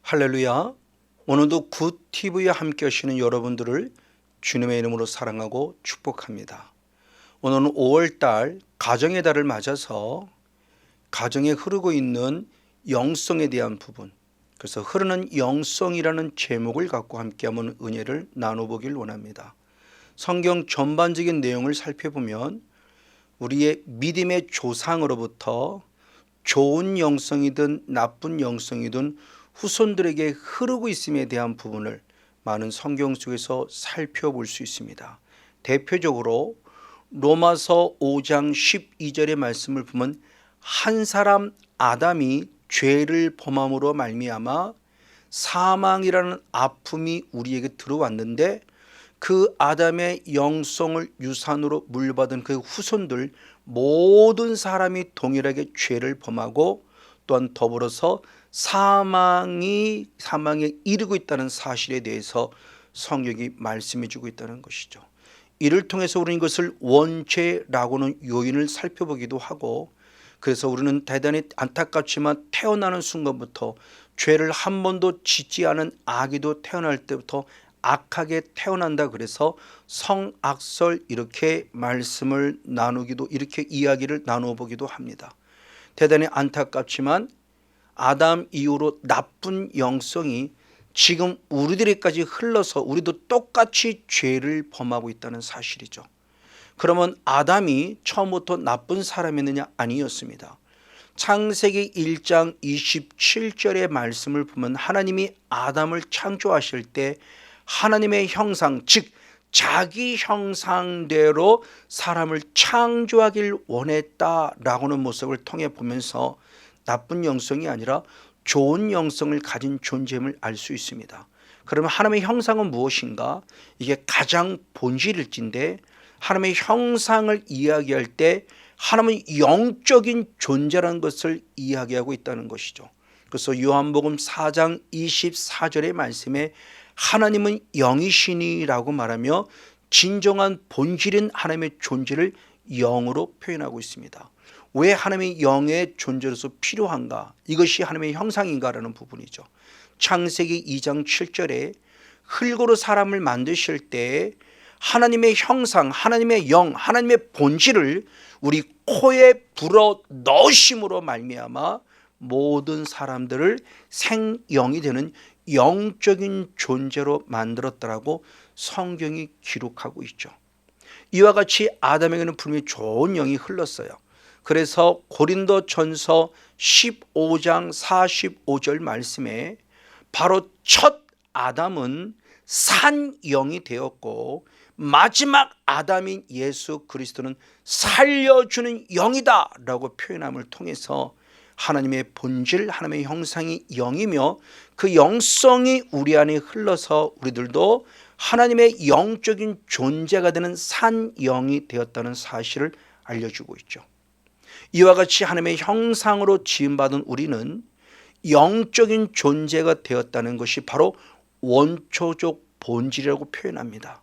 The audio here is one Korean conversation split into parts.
할렐루야. 오늘도 굿TV에 함께 하시는 여러분들을 주님의 이름으로 사랑하고 축복합니다. 오늘은 5월달 가정의 달을 맞아서 가정에 흐르고 있는 영성에 대한 부분, 그래서 흐르는 영성이라는 제목을 갖고 함께 한번 은혜를 나눠보길 원합니다. 성경 전반적인 내용을 살펴보면 우리의 믿음의 조상으로부터 좋은 영성이든 나쁜 영성이든 후손들에게 흐르고 있음에 대한 부분을 많은 성경 속에서 살펴볼 수 있습니다. 대표적으로 로마서 5장 12절의 말씀을 보면 한 사람 아담이 죄를 범함으로 말미암아 사망이라는 아픔이 우리에게 들어왔는데 그 아담의 영성을 유산으로 물받은 그 후손들 모든 사람이 동일하게 죄를 범하고 또한 더불어서 사망에 이르고 있다는 사실에 대해서 성경이 말씀해 주고 있다는 것이죠. 이를 통해서 우리는 이것을 원죄라고는 요인을 살펴보기도 하고, 그래서 우리는 대단히 안타깝지만 태어나는 순간부터 죄를 한 번도 짓지 않은 아기도 태어날 때부터 악하게 태어난다, 그래서 성악설 이렇게 말씀을 나누기도, 이렇게 이야기를 나누어 보기도 합니다. 대단히 안타깝지만 아담 이후로 나쁜 영성이 지금 우리들에까지 흘러서 우리도 똑같이 죄를 범하고 있다는 사실이죠. 그러면 아담이 처음부터 나쁜 사람이었느냐? 아니었습니다. 창세기 1장 27절의 말씀을 보면 하나님이 아담을 창조하실 때 하나님의 형상, 즉 자기 형상대로 사람을 창조하길 원했다라고는 모습을 통해 보면서 나쁜 영성이 아니라 좋은 영성을 가진 존재임을 알 수 있습니다. 그러면 하나님의 형상은 무엇인가? 이게 가장 본질일진데, 하나님의 형상을 이야기할 때 하나님은 영적인 존재라는 것을 이야기하고 있다는 것이죠. 그래서 요한복음 4장 24절의 말씀에 하나님은 영이시니라고 말하며 진정한 본질인 하나님의 존재를 영으로 표현하고 있습니다. 왜 하나님의 영의 존재로서 필요한가? 이것이 하나님의 형상인가라는 부분이죠. 창세기 2장 7절에 흙으로 사람을 만드실 때 하나님의 형상, 하나님의 영, 하나님의 본질을 우리 코에 불어 넣으심으로 말미암아 모든 사람들을 생영이 되는 영적인 존재로 만들었다라고 성경이 기록하고 있죠. 이와 같이 아담에게는 분명히 좋은 영이 흘렀어요. 그래서 고린도전서 15장 45절 말씀에 바로 첫 아담은 산 영이 되었고 마지막 아담인 예수 그리스도는 살려주는 영이다 라고 표현함을 통해서 하나님의 본질, 하나님의 형상이 영이며 그 영성이 우리 안에 흘러서 우리들도 하나님의 영적인 존재가 되는 산 영이 되었다는 사실을 알려주고 있죠. 이와 같이 하나님의 형상으로 지음받은 우리는 영적인 존재가 되었다는 것이 바로 원초적 본질이라고 표현합니다.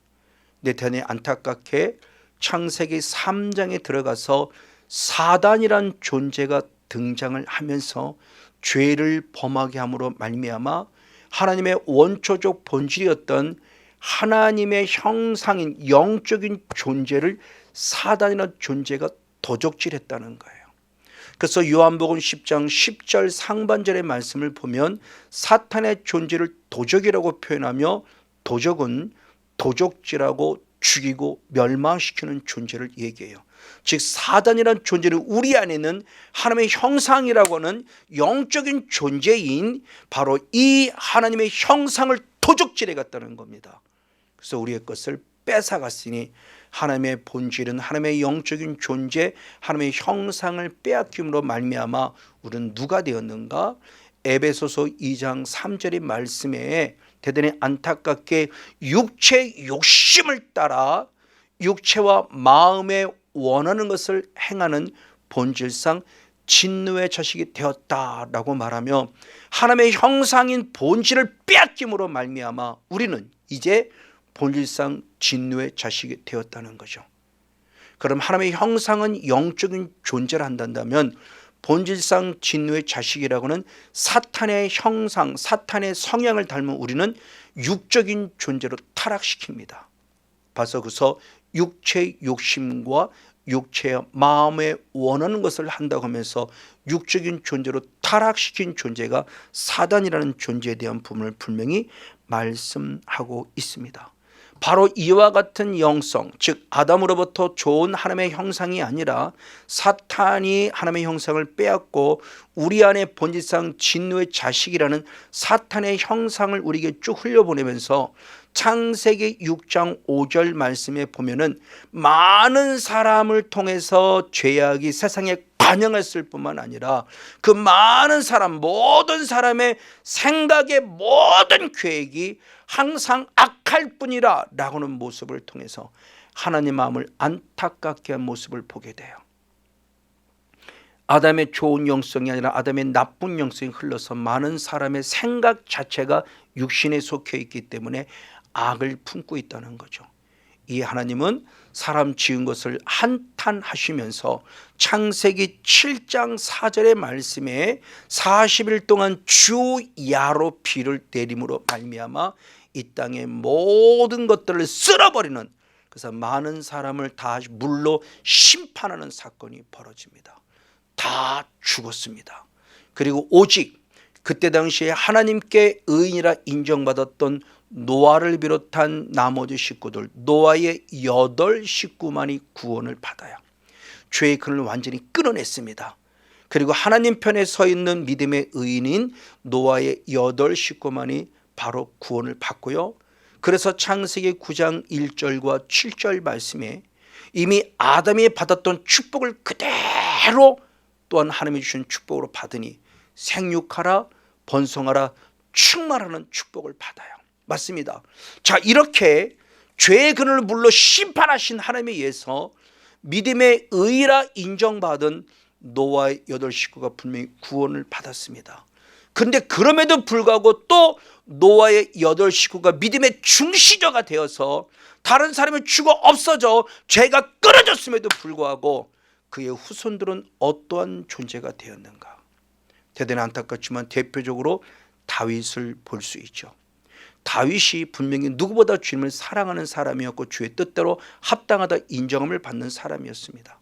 대단히 안타깝게 창세기 3장에 들어가서 사단이란 존재가 등장을 하면서 죄를 범하게 함으로 말미암아 하나님의 원초적 본질이었던 하나님의 형상인 영적인 존재를 사단이라는 존재가 도적질했다는 거예요. 그래서 요한복음 10장 10절 상반절의 말씀을 보면 사탄의 존재를 도적이라고 표현하며, 도적은 도적질하고 죽이고 멸망시키는 존재를 얘기해요. 즉 사단이라는 존재는 우리 안에는 하나님의 형상이라고 하는 영적인 존재인 바로 이 하나님의 형상을 도적질해 갔다는 겁니다. 그래서 우리의 것을 뺏어갔으니 하나님의 본질은 하나님의 영적인 존재, 하나님의 형상을 빼앗김으로 말미암아 우리는 누가 되었는가? 에베소서 2장 3절의 말씀에 대단히 안타깝게 육체의 욕심을 따라 육체와 마음에 원하는 것을 행하는 본질상 진노의 자식이 되었다라고 말하며 하나님의 형상인 본질을 빼앗김으로 말미암아 우리는 이제 본질상 진노의 자식이 되었다는 거죠. 그럼 하나님의 형상은 영적인 존재를 한다면 본질상 진노의 자식이라고는 사탄의 형상, 사탄의 성향을 닮은 우리는 육적인 존재로 타락시킵니다. 봐서 육체의 욕심과 육체의 마음에 원하는 것을 한다고 하면서 육적인 존재로 타락시킨 존재가 사단이라는 존재에 대한 부분을 분명히 말씀하고 있습니다. 바로 이와 같은 영성, 즉 아담으로부터 좋은 하나님의 형상이 아니라 사탄이 하나님의 형상을 빼앗고 우리 안에 본질상 진노의 자식이라는 사탄의 형상을 우리에게 쭉 흘려보내면서 창세기 6장 5절 말씀에 보면은 많은 사람을 통해서 죄악이 세상에 관영했을 뿐만 아니라 그 많은 사람, 모든 사람의 생각의 모든 계획이 항상 악할 뿐이라 라고는 모습을 통해서 하나님 마음을 안타깝게 한 모습을 보게 돼요. 아담의 좋은 영성이 아니라 아담의 나쁜 영성이 흘러서 많은 사람의 생각 자체가 육신에 속해 있기 때문에 악을 품고 있다는 거죠. 이 하나님은 사람 지은 것을 한탄하시면서 창세기 7장 4절의 말씀에 40일 동안 주야로 비를 내림으로 말미암아 이 땅의 모든 것들을 쓸어버리는, 그래서 많은 사람을 다 물로 심판하는 사건이 벌어집니다. 다 죽었습니다. 그리고 오직 그때 당시에 하나님께 의인이라 인정받았던 노아를 비롯한 나머지 식구들, 노아의 8 식구만이 구원을 받아요. 죄의 근을 완전히 끊어냈습니다. 그리고 하나님 편에 서 있는 믿음의 의인인 노아의 8 식구만이 바로 구원을 받고요. 그래서 창세기 9장 1절과 7절 말씀에 이미 아담이 받았던 축복을 그대로 또한 하나님이 주신 축복으로 받으니 생육하라, 번성하라, 충만하는 축복을 받아요. 맞습니다. 자, 이렇게 죄의 근원을 물로 심판하신 하나님에 의해서 믿음의 의라 인정받은 노아의 8 식구가 분명히 구원을 받았습니다. 그런데 그럼에도 불구하고 또 노아의 8 식구가 믿음의 중시자가 되어서 다른 사람이 죽어 없어져 죄가 끊어졌음에도 불구하고 그의 후손들은 어떠한 존재가 되었는가? 대단히 안타깝지만 대표적으로 다윗을 볼 수 있죠. 다윗이 분명히 누구보다 주님을 사랑하는 사람이었고 주의 뜻대로 합당하다 인정함을 받는 사람이었습니다.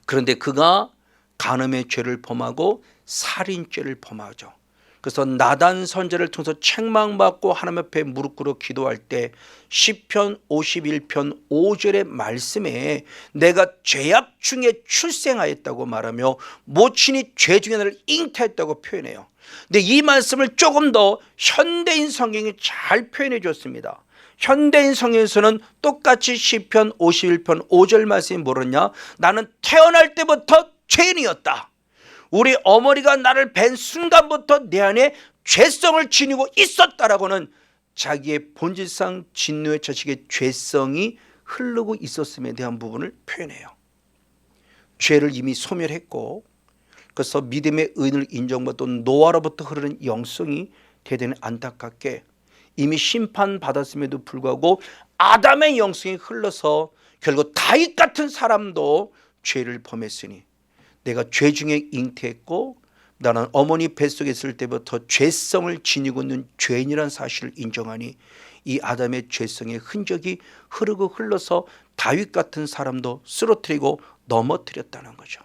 그런데 그가 간음의 죄를 범하고 살인죄를 범하죠. 그래서 나단 선지자를 통해서 책망받고 하나님 앞에 무릎 꿇어 기도할 때 시편 51편 5절의 말씀에 내가 죄악 중에 출생하였다고 말하며 모친이 죄 중에 나를 잉태했다고 표현해요. 근데 이 말씀을 조금 더 현대인 성경이 잘 표현해 줬습니다. 현대인 성경에서는 똑같이 시편 51편 5절 말씀이 뭐랬냐? 나는 태어날 때부터 죄인이었다. 우리 어머니가 나를 뵌 순간부터 내 안에 죄성을 지니고 있었다라고는 자기의 본질상 진노의 자식의 죄성이 흐르고 있었음에 대한 부분을 표현해요. 죄를 이미 소멸했고 그래서 믿음의 의인을 인정받던 노아로부터 흐르는 영성이 대단히 안타깝게 이미 심판받았음에도 불구하고 아담의 영성이 흘러서 결국 다윗 같은 사람도 죄를 범했으니 내가 죄 중에 잉태했고 나는 어머니 뱃속에 있을 때부터 죄성을 지니고 있는 죄인이라는 사실을 인정하니 이 아담의 죄성의 흔적이 흐르고 흘러서 다윗 같은 사람도 쓰러뜨리고 넘어뜨렸다는 거죠.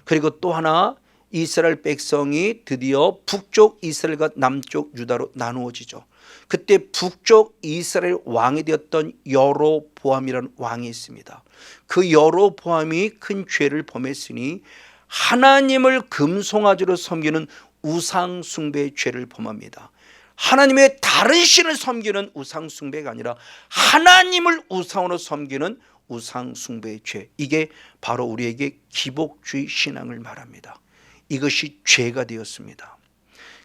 그리고 또 하나 이스라엘 백성이 드디어 북쪽 이스라엘과 남쪽 유다로 나누어지죠. 그때 북쪽 이스라엘 왕이 되었던 여로보암이라는 왕이 있습니다. 그 여로보암이 큰 죄를 범했으니 하나님을 금송아지로 섬기는 우상 숭배의 죄를 범합니다. 하나님의 다른 신을 섬기는 우상 숭배가 아니라 하나님을 우상으로 섬기는 우상 숭배의 죄, 이게 바로 우리에게 기복주의 신앙을 말합니다. 이것이 죄가 되었습니다.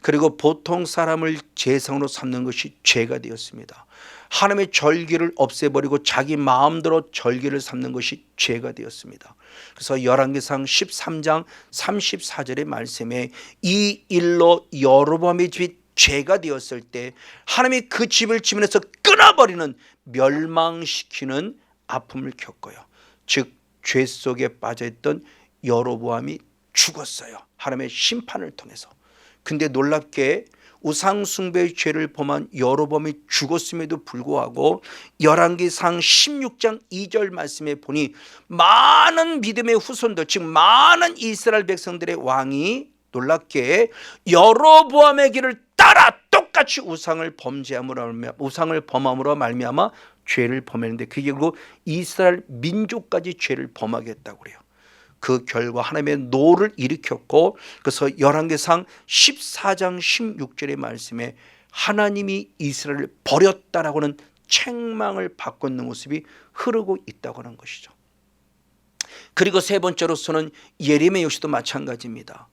그리고 보통 사람을 제상으로 삼는 것이 죄가 되었습니다. 하나님의 절기를 없애버리고 자기 마음대로 절기를 삼는 것이 죄가 되었습니다. 그래서 열왕기상 13장 34절의 말씀에 이 일로 여로보암의 집이 죄가 되었을 때 하나님이 그 집을 지면에서 끊어버리는 멸망시키는 아픔을 겪어요. 즉 죄 속에 빠져있던 여로보암이 죽었어요. 하나님의 심판을 통해서. 근데 놀랍게 우상숭배의 죄를 범한 여로보암이 죽었음에도 불구하고 열왕기상 16장 2절 말씀에 보니 많은 믿음의 후손들, 즉 많은 이스라엘 백성들의 왕이 놀랍게 여로보암의 길을 따라 똑같이 우상을 범함으로 말미암아 죄를 범했는데 그게 결국 이스라엘 민족까지 죄를 범하게 했다고 그래요. 그 결과 하나님의 노를 일으켰고, 그래서 열왕기상 14장 16절의 말씀에 하나님이 이스라엘을 버렸다라고 하는 책망을 받고 있는 모습이 흐르고 있다고 하는 것이죠. 그리고 세 번째로서는 예레미야 역시도 마찬가지입니다.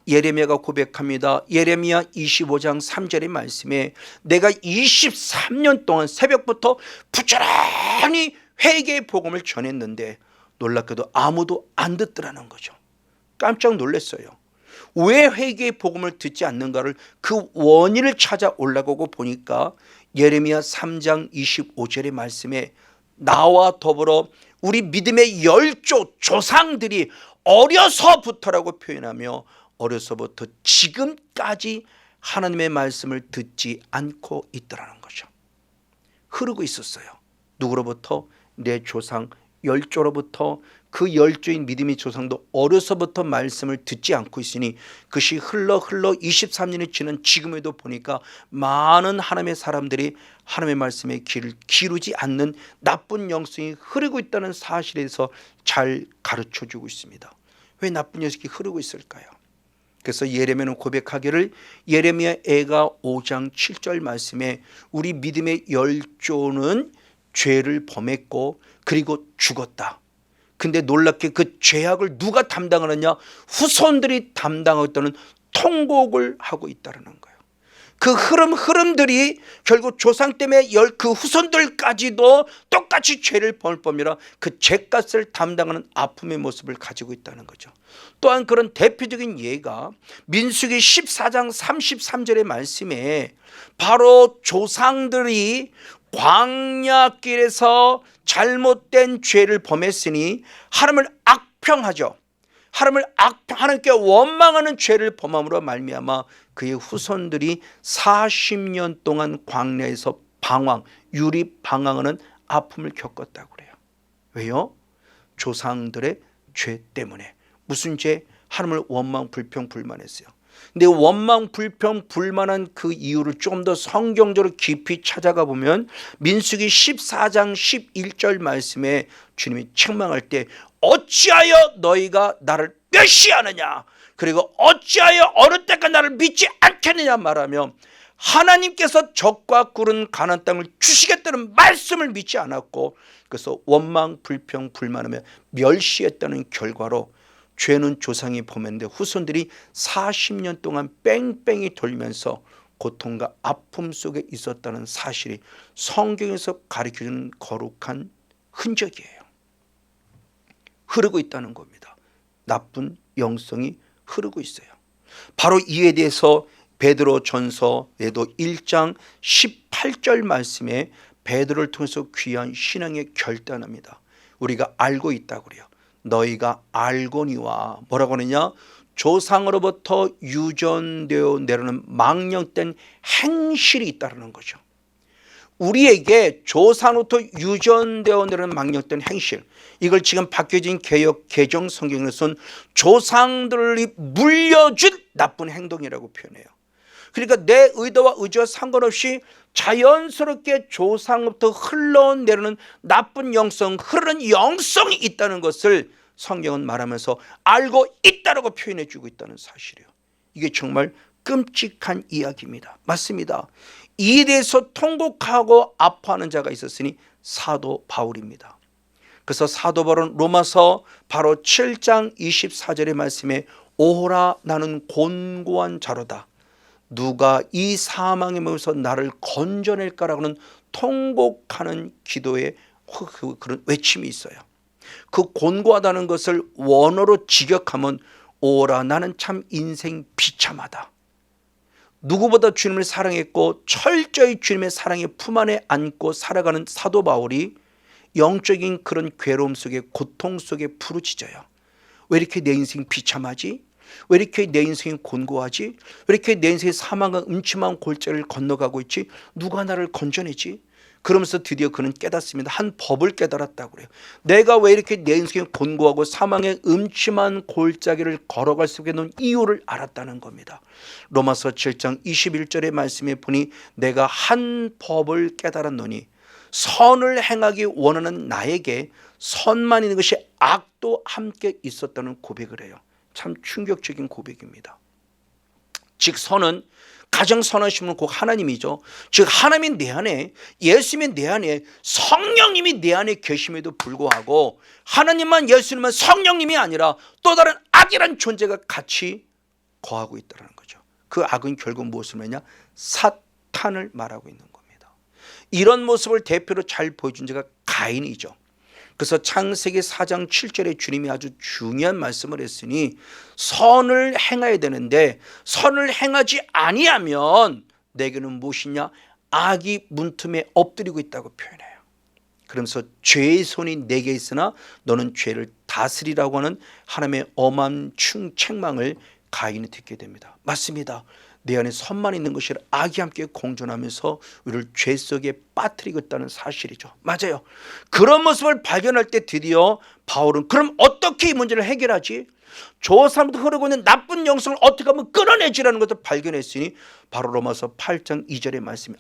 예레미야가 고백합니다. 예레미야 25장 3절의 말씀에 내가 23년 동안 새벽부터 부지런히 회개의 복음을 전했는데 놀랍게도 아무도 안 듣더라는 거죠. 깜짝 놀랐어요. 왜 회개의 복음을 듣지 않는가를 그 원인을 찾아 올라가고 보니까 예레미야 3장 25절의 말씀에 나와 더불어 우리 믿음의 열조 조상들이 어려서부터라고 표현하며 어려서부터 지금까지 하나님의 말씀을 듣지 않고 있더라는 거죠. 흐르고 있었어요. 누구로부터? 내 조상 열조로부터. 그 열조인 믿음의 조상도 어려서부터 말씀을 듣지 않고 있으니 그것이 흘러 23년이 지난 지금에도 보니까 많은 하나님의 사람들이 하나님의 말씀에 귀를 기르지 않는 나쁜 영성이 흐르고 있다는 사실에서 잘 가르쳐주고 있습니다. 왜 나쁜 영성이 흐르고 있을까요? 그래서 예레미야는 고백하기를 예레미야 애가 5장 7절 말씀에 우리 믿음의 열조는 죄를 범했고 그리고 죽었다. 근데 놀랍게 그 죄악을 누가 담당하느냐? 후손들이 담당하고 있다는 통곡을 하고 있다는 거예요. 그 흐름들이 결국 조상 때문에 그 후손들까지도 똑같이 죄를 범을 범이라 그 죄값을 담당하는 아픔의 모습을 가지고 있다는 거죠. 또한 그런 대표적인 예가 민수기 14장 33절의 말씀에 바로 조상들이 광야길에서 잘못된 죄를 범했으니 하나님을 악평하죠. 하나님께 원망하는 죄를 범함으로 말미암아 그의 후손들이 40년 동안 광야에서 유리방황하는 아픔을 겪었다고 그래요. 왜요? 조상들의 죄 때문에. 무슨 죄? 하나님을 원망, 불평, 불만했어요. 근데 원망, 불평, 불만한 그 이유를 좀 더 성경적으로 깊이 찾아가 보면 민수기 14장 11절 말씀에 주님이 책망할 때 어찌하여 너희가 나를 멸시하느냐, 그리고 어찌하여 어느 때까지 나를 믿지 않겠느냐 말하며 하나님께서 적과 꿀은 가나안 땅을 주시겠다는 말씀을 믿지 않았고 그래서 원망, 불평, 불만하며 멸시했다는 결과로 죄는 조상이 범했는데 후손들이 40년 동안 뺑뺑이 돌면서 고통과 아픔 속에 있었다는 사실이 성경에서 가르쳐주는 거룩한 흔적이에요. 흐르고 있다는 겁니다. 나쁜 영성이 흐르고 있어요. 바로 이에 대해서 베드로 전서에도 1장 18절 말씀에 베드로를 통해서 귀한 신앙의 결단합니다. 우리가 알고 있다고 그래요. 너희가 알거니와 뭐라고 하느냐? 조상으로부터 유전되어 내려오는 망령된 행실이 있다는 거죠. 우리에게 조상으로부터 유전되어 내려오는 망령된 행실, 이걸 지금 바뀌어진 개역 개정 성경에서는 조상들이 물려준 나쁜 행동이라고 표현해요. 그러니까 내 의도와 의지와 상관없이 자연스럽게 조상부터 흘러내려오는 나쁜 영성, 흐르는 영성이 있다는 것을 성경은 말하면서 알고 있다라고 표현해 주고 있다는 사실이에요. 이게 정말 끔찍한 이야기입니다. 맞습니다. 이에 대해서 통곡하고 아파하는 자가 있었으니 사도 바울입니다. 그래서 사도 바울은 로마서 바로 7장 24절의 말씀에 오호라 나는 곤고한 자로다. 누가 이 사망의 몸에서 나를 건져낼까라고는 통곡하는 기도의 그런 외침이 있어요. 그 곤고하다는 것을 원어로 직역하면 오라 나는 참 인생 비참하다. 누구보다 주님을 사랑했고 철저히 주님의 사랑의 품 안에 안고 살아가는 사도 바울이 영적인 그런 괴로움 속에 고통 속에 부르짖어요. 왜 이렇게 내 인생 비참하지? 왜 이렇게 내 인생이 곤고하지? 왜 이렇게 내 인생이 사망과 음침한 골짜기를 건너가고 있지? 누가 나를 건져내지? 그러면서 드디어 그는 깨닫습니다. 한 법을 깨달았다고 그래요. 내가 왜 이렇게 내 인생이 곤고하고 사망의 음침한 골짜기를 걸어갈 수 있게 놓은 이유를 알았다는 겁니다. 로마서 7장 21절의 말씀에 보니 내가 한 법을 깨달았노니 선을 행하기 원하는 나에게 선만 있는 것이 악도 함께 있었다는 고백을 해요. 참 충격적인 고백입니다. 즉 선은 가장 선하신 분은 곧 하나님이죠. 즉 하나님이 내 안에, 예수님이 내 안에, 성령님이 내 안에 계심에도 불구하고 하나님만, 예수님만, 성령님이 아니라 또 다른 악이란 존재가 같이 거하고 있다는 거죠. 그 악은 결국 무엇을 말하냐? 사탄을 말하고 있는 겁니다. 이런 모습을 대표로 잘 보여준 자가 가인이죠. 그래서 창세기 4장 7절에 주님이 아주 중요한 말씀을 했으니 선을 행해야 되는데 선을 행하지 아니하면 내게는 무엇이냐? 악이 문틈에 엎드리고 있다고 표현해요. 그러면서 죄의 손이 내게 있으나 너는 죄를 다스리라고 하는 하나님의 엄한 책망을 가인이 듣게 됩니다. 맞습니다. 내 안에 선만 있는 것이 악이 함께 공존하면서 우리를 죄 속에 빠뜨리고 있다는 사실이죠. 맞아요. 그런 모습을 발견할 때 드디어 바울은 그럼 어떻게 이 문제를 해결하지? 저 사람부터 흐르고 있는 나쁜 영성을 어떻게 하면 끊어내지라는 것을 발견했으니 바로 로마서 8장 2절의 말씀이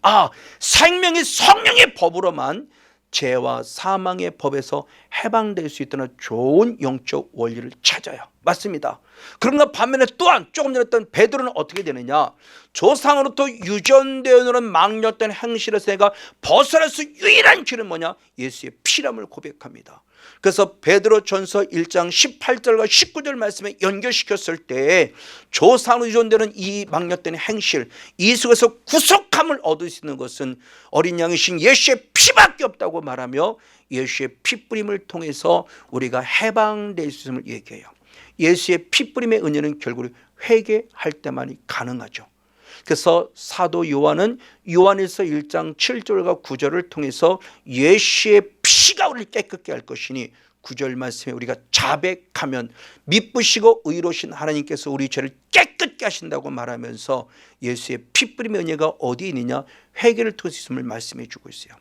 생명이 성령의 법으로만 죄와 사망의 법에서 해방될 수 있다는 좋은 영적 원리를 찾아요. 맞습니다. 그런가 반면에 또한 조금 전에 했던 베드로는 어떻게 되느냐? 조상으로부터 유전되어 오는 망령된 행실에서 내가 벗어날 수 유일한 길은 뭐냐? 예수의 피람을 고백합니다. 그래서 베드로전서 1장 18절과 19절 말씀에 연결시켰을 때 조상으로 유전되는 이 망령된 행실, 이 속에서 구속함을 얻을 수 있는 것은 어린 양이신 예수의 피밖에 없다고 말하며 예수의 피뿌림을 통해서 우리가 해방될 수 있음을 얘기해요. 예수의 피뿌림의 은혜는 결국 회개할 때만이 가능하죠. 그래서 사도 요한은 요한일서 1장 7절과 9절을 통해서 예수의 피가 우리를 깨끗게 할 것이니 9절 말씀에 우리가 자백하면 미쁘시고 의로우신 하나님께서 우리 죄를 깨끗게 하신다고 말하면서 예수의 피뿌림의 은혜가 어디 있느냐? 회개를 통해서 있음을 말씀해 주고 있어요.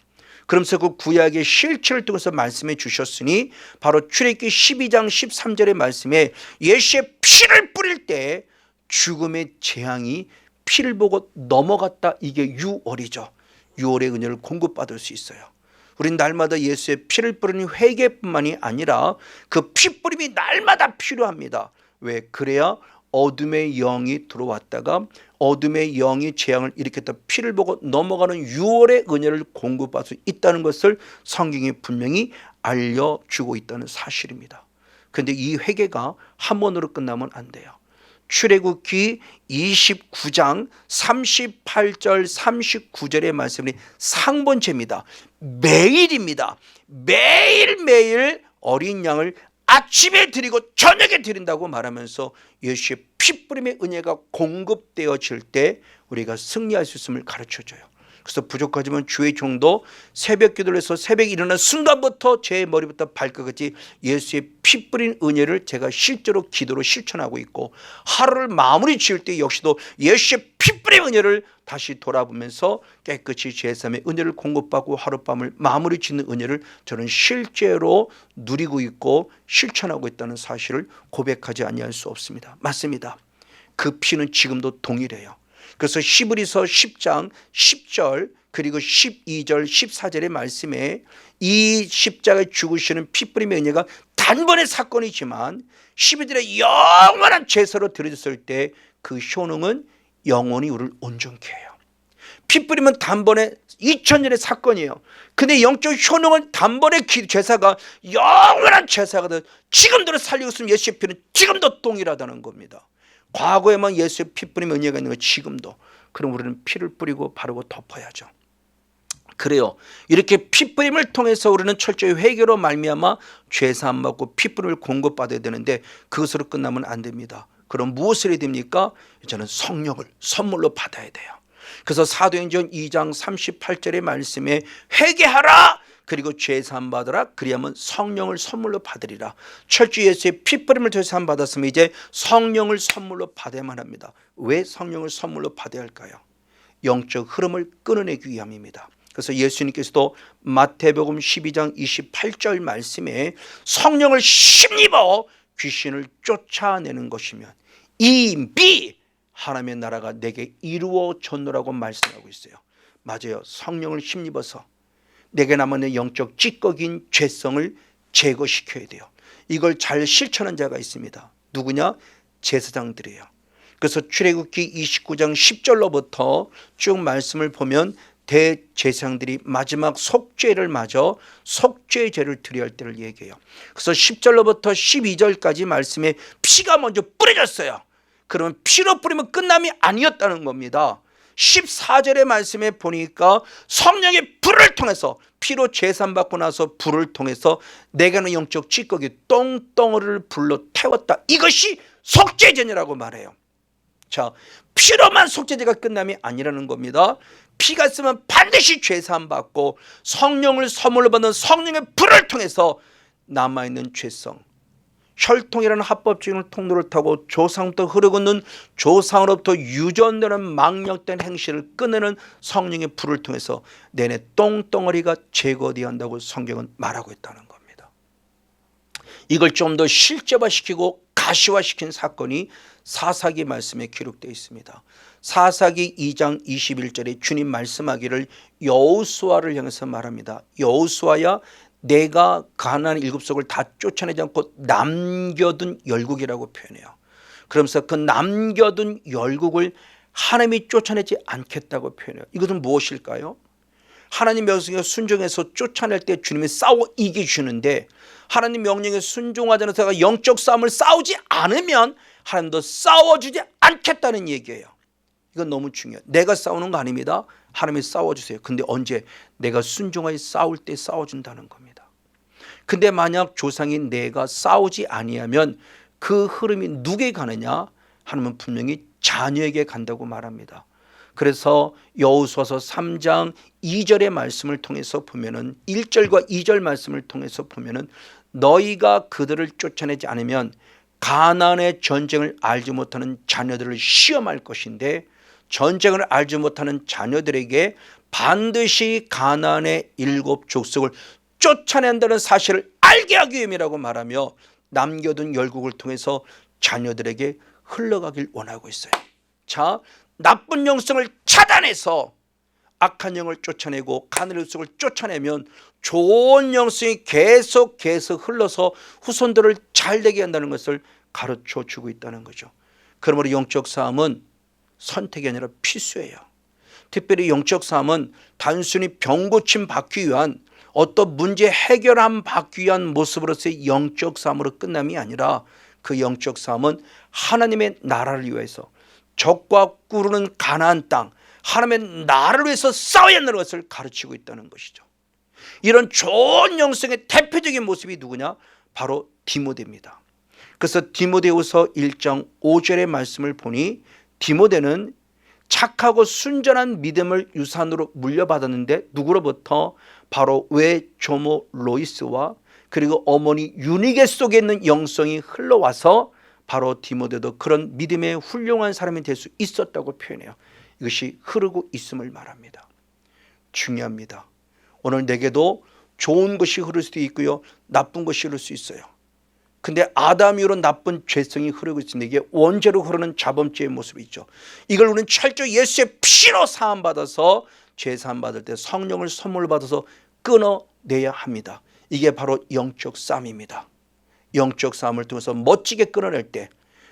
그러면서 그 구약의 실체를 통해서 말씀해 주셨으니 바로 출애굽기 12장 13절의 말씀에 예수의 피를 뿌릴 때 죽음의 재앙이 피를 보고 넘어갔다. 이게 유월이죠. 유월의 은혜를 공급받을 수 있어요. 우린 날마다 예수의 피를 뿌리는 회개뿐만이 아니라 그 피 뿌림이 날마다 필요합니다. 왜? 그래야 어둠의 영이 들어왔다가 어둠의 영이 재앙을 일으켰다 피를 보고 넘어가는 유월의 은혜를 공급받을 수 있다는 것을 성경이 분명히 알려주고 있다는 사실입니다. 그런데 이 회개가 한 번으로 끝나면 안 돼요. 출애굽기 29장 38절 39절의 말씀이 상번제입니다. 매일입니다. 매일매일 어린 양을 아침에 드리고 저녁에 드린다고 말하면서 예수의 피뿌림의 은혜가 공급되어질 때 우리가 승리할 수 있음을 가르쳐줘요. 그래서 부족하지만 주의 종도 새벽 기도를 해서 새벽에 일어난 순간부터 제 머리부터 발끝까지 예수의 피 뿌린 은혜를 제가 실제로 기도로 실천하고 있고 하루를 마무리 지을 때 역시도 예수의 피 뿌린 은혜를 다시 돌아보면서 깨끗이 제3의 은혜를 공급받고 하룻밤을 마무리 짓는 은혜를 저는 실제로 누리고 있고 실천하고 있다는 사실을 고백하지 아니할 수 없습니다. 맞습니다. 그 피는 지금도 동일해요. 그래서 히브리서 10장 10절 그리고 12절 14절의 말씀에 이 십자가에 죽으시는 피뿌림의 은혜가 단번의 사건이지만 12절에 영원한 제사로 드려졌을 때 그 효능은 영원히 우리를 온전케 해요. 피뿌림은 단번에 2000년의 사건이에요. 근데 영적 효능은 단번의 제사가 영원한 제사가 돼 지금도 살리고 있으면 예수의 피는 지금도 동일하다는 겁니다. 과거에만 예수의 피 뿌림의 은혜가 있는 거 지금도. 그럼 우리는 피를 뿌리고 바르고 덮어야죠. 그래요. 이렇게 피 뿌림을 통해서 우리는 철저히 회개로 말미암아 죄사함 받고 피 뿌림을 공급받아야 되는데 그것으로 끝나면 안 됩니다. 그럼 무엇을 해야 됩니까? 이제는 성령을 선물로 받아야 돼요. 그래서 사도행전 2장 38절의 말씀에 회개하라. 그리고 죄 사함 받으라. 그리하면 성령을 선물로 받으리라. 철주 예수의 피뿌림을 통해 사함 받았으면 이제 성령을 선물로 받아야만 합니다. 왜 성령을 선물로 받아야 할까요? 영적 흐름을 끊어내기 위함입니다. 그래서 예수님께서도 마태복음 12장 28절 말씀에 성령을 힘입어 귀신을 쫓아내는 것이면 이미 하나님의 나라가 내게 이루어졌노라고 말씀하고 있어요. 맞아요. 성령을 힘입어서 내게 남은 영적 찌꺼기인 죄성을 제거시켜야 돼요. 이걸 잘 실천한 자가 있습니다. 누구냐? 제사장들이에요. 그래서 출애굽기 29장 10절로부터 쭉 말씀을 보면 대제사장들이 마지막 속죄를 맞아 속죄제를 드려야 할 때를 얘기해요. 그래서 10절로부터 12절까지 말씀에 피가 먼저 뿌려졌어요. 그러면 피로 뿌리면 끝남이 아니었다는 겁니다. 14절의 말씀에 보니까 성령의 불을 통해서 피로 제산받고 나서 불을 통해서 내게는 영적 찌꺼기 똥덩어리를 불로 태웠다. 이것이 속죄제라고 말해요. 자, 피로만 속죄제가 끝남이 아니라는 겁니다. 피가 있으면 반드시 죄사함 받고 성령을 선물로 받는 성령의 불을 통해서 남아있는 죄성, 혈통이라는 합법적인 통로를 타고 조상부터 흐르고는 조상으로부터 유전되는 망령된 행실을 끊는 성령의 불을 통해서 내내 똥덩어리가 제거되어야 한다고 성경은 말하고 있다는 겁니다. 이걸 좀 더 실제화시키고 가시화시킨 사건이 사사기 말씀에 기록되어 있습니다. 사사기 2장 21절에 주님 말씀하기를 여호수아를 향해서 말합니다. 여호수아야, 내가 가나안 7속을 다 쫓아내지 않고 남겨둔 열국이라고 표현해요. 그러면서 그 남겨둔 열국을 하나님이 쫓아내지 않겠다고 표현해요. 이것은 무엇일까요? 하나님 명령에 순종해서 쫓아낼 때 주님이 싸워 이기주는데 하나님 명령에 순종하지 않아서 영적 싸움을 싸우지 않으면 하나님도 싸워주지 않겠다는 얘기예요. 이건 너무 중요해요. 내가 싸우는 거 아닙니다. 하나님이 싸워주세요. 근데 언제? 내가 순종하여 싸울 때 싸워준다는 겁니다. 근데 만약 조상이 내가 싸우지 아니하면 그 흐름이 누구에게 가느냐? 하나님은 분명히 자녀에게 간다고 말합니다. 그래서 여호수아서 3장 2절의 말씀을 통해서 보면은 1절과 2절 말씀을 통해서 보면은 너희가 그들을 쫓아내지 않으면 가나안의 전쟁을 알지 못하는 자녀들을 시험할 것인데 전쟁을 알지 못하는 자녀들에게 반드시 가나안의 7 족속을 쫓아낸다는 사실을 알게 하기 위함이라고 말하며 남겨둔 열국을 통해서 자녀들에게 흘러가길 원하고 있어요. 자, 나쁜 영성을 차단해서 악한 영을 쫓아내고 가나안의 족속을 쫓아내면 좋은 영성이 계속 흘러서 후손들을 잘되게 한다는 것을 가르쳐 주고 있다는 거죠. 그러므로 영적 싸움은 선택이 아니라 필수예요. 특별히 영적 싸움은 단순히 병 고침 받기 위한 어떤 문제 해결함 받기 위한 모습으로서의 영적 싸움으로 끝남이 아니라 그 영적 싸움은 하나님의 나라를 위해서 적과 꾸르는 가나안 땅 하나님의 나라를 위해서 싸워야 한다는 것을 가르치고 있다는 것이죠. 이런 좋은 영성의 대표적인 모습이 누구냐? 바로 디모데입니다. 그래서 디모데후서 1장 5절의 말씀을 보니 디모데는 착하고 순전한 믿음을 유산으로 물려받았는데 누구로부터? 바로 외조모 로이스와 그리고 어머니 유니게 속에 있는 영성이 흘러와서 바로 디모데도 그런 믿음의 훌륭한 사람이 될 수 있었다고 표현해요. 이것이 흐르고 있음을 말합니다. 중요합니다. 오늘 내게도 좋은 것이 흐를 수도 있고요, 나쁜 것이 흐를 수 있어요. 근데 아담 이후로 나쁜 죄성이 흐르고 있습니다. 이게 원죄로 흐르는 자범죄의 모습이 있죠. 이걸 우리는 철저히 예수의 피로 사함받아서 죄 사함받을 때 성령을 선물로 받아서 끊어내야 합니다. 이게 바로 영적 싸움입니다. 영적 싸움을 통해서 멋지게 끊어낼 때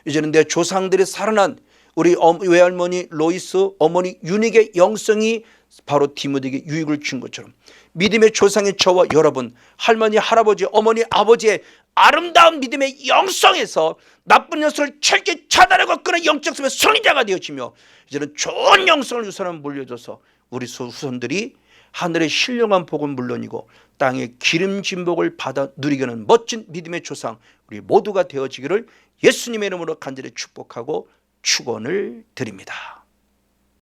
이제는 내 조상들이 살아난 우리 외할머니 로이스, 어머니 유닉의 영성이 바로 디모데에게 유익을 준 것처럼 믿음의 조상인 저와 여러분, 할머니, 할아버지, 어머니, 아버지의 아름다운 믿음의 영성에서 나쁜 영성을 철저히 차단하고 끊어 영적 싸움의 승리자가 되어지며 이제는 좋은 영성을 유산하면 물려줘서 우리 후손들이 하늘의 신령한 복은 물론이고 땅의 기름진 복을 받아 누리게 하는 멋진 믿음의 조상 우리 모두가 되어지기를 예수님의 이름으로 간절히 축복하고 축원을 드립니다.